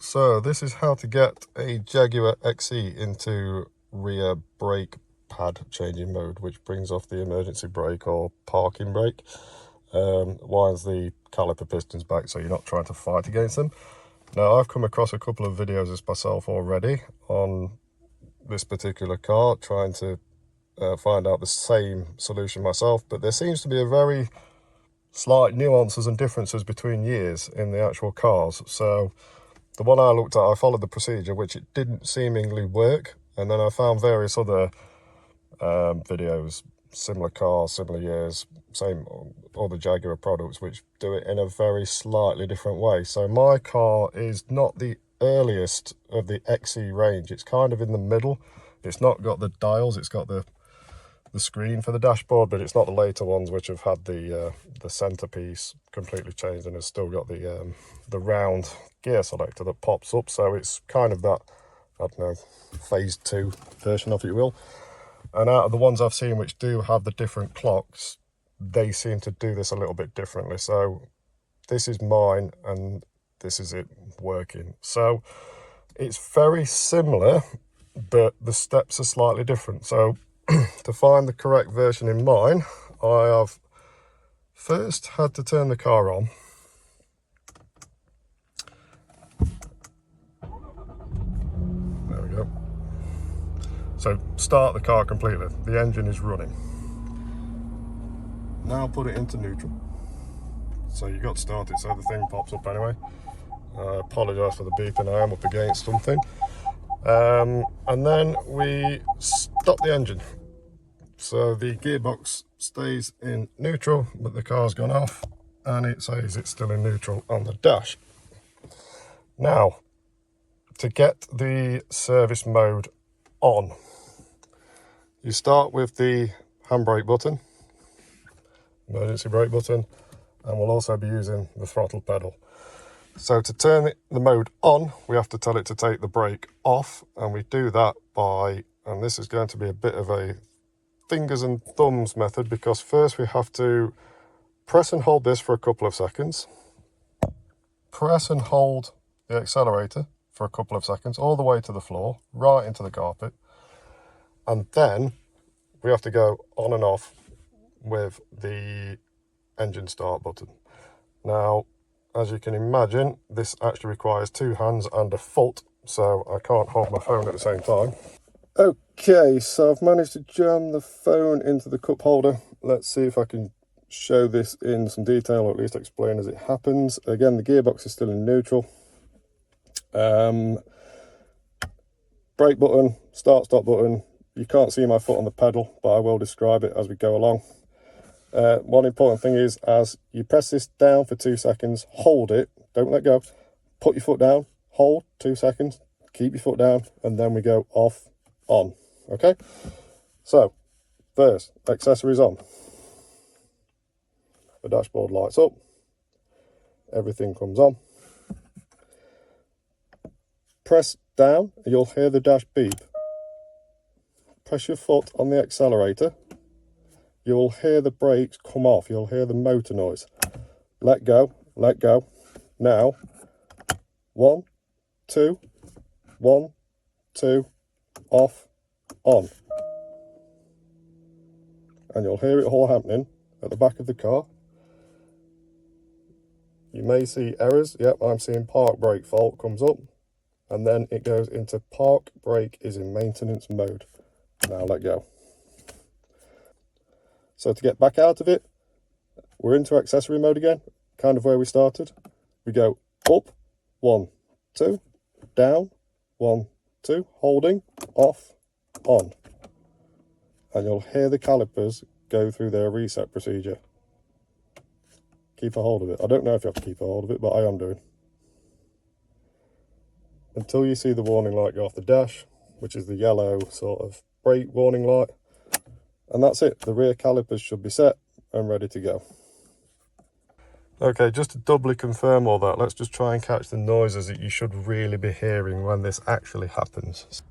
So this is how to get a Jaguar XE into rear brake pad changing mode, which brings off the emergency brake or parking brake. Winds the caliper pistons back so you're not trying to fight against them. Now, I've come across a couple of videos of this myself already on this particular car, trying to find out the same solution myself, but there seems to be a very slight nuances and differences between years in the actual cars. So the one I looked at, I followed the procedure, which it didn't seemingly work, and then I found various other videos, similar cars, similar years, same other Jaguar products, which do it in a very slightly different way. So my car is not the earliest of the XE range. It's kind of in the middle. It's not got the dials, it's got the screen for the dashboard, but it's not the later ones which have had the centerpiece completely changed and has still got the round gear selector that pops up. So it's kind of that, I don't know, phase 2 version of it, you will. And out of the ones I've seen which do have the different clocks, they seem to do this a little bit differently. So this is mine and this is it working. So it's very similar, but the steps are slightly different. So to find the correct version in mine, I have first had to turn the car on. There we go. So start the car completely. The engine is running. Now put it into neutral. So you got to start it so the thing pops up anyway. I apologise for the beeping, I am up against something. And then we stop the engine. So the gearbox stays in neutral, but the car's gone off and it says it's still in neutral on the dash. Now, to get the service mode on, you start with the handbrake button, emergency brake button, and we'll also be using the throttle pedal. So to turn the mode on, we have to tell it to take the brake off, and we do that by, and this is going to be a bit of a fingers and thumbs method, because first we have to press and hold this for a couple of seconds, press and hold the accelerator for a couple of seconds all the way to the floor, right into the carpet, and then we have to go on and off with the engine start button. Now, as you can imagine, this actually requires 2 hands and a foot, so I can't hold my phone at the same time. Okay, so I've managed to jam the phone into the cup holder. Let's see if I can show this in some detail, or at least explain as it happens. Again, the gearbox is still in neutral. Brake button, start stop button. You can't see my foot on the pedal, but I will describe it as we go along. One important thing is, as you press this down for 2 seconds, hold it, don't let go. Put your foot down, hold 2 seconds, keep your foot down, and then we go off, on. Okay, so first, accessories on. The dashboard lights up, everything comes on. Press down and you'll hear the dash beep. Press your foot on the accelerator, you'll hear the brakes come off, you'll hear the motor noise. Let go, let go. Now, 1, 2, 1, 2, off, on. And you'll hear it all happening at the back of the car. You may see errors. Yep, I'm seeing park brake fault comes up, and then it goes into park brake is in maintenance mode. Now let go. So to get back out of it, we're into accessory mode again, kind of where we started. We go up, 1, 2, down, 1, 2, holding, off, on. And you'll hear the calipers go through their reset procedure. Keep a hold of it. I don't know if you have to keep a hold of it, but I am doing. Until you see the warning light go off the dash, which is the yellow sort of brake warning light. And that's it. The rear calipers should be set and ready to go. Okay, just to doubly confirm all that, let's just try and catch the noises that you should really be hearing when this actually happens.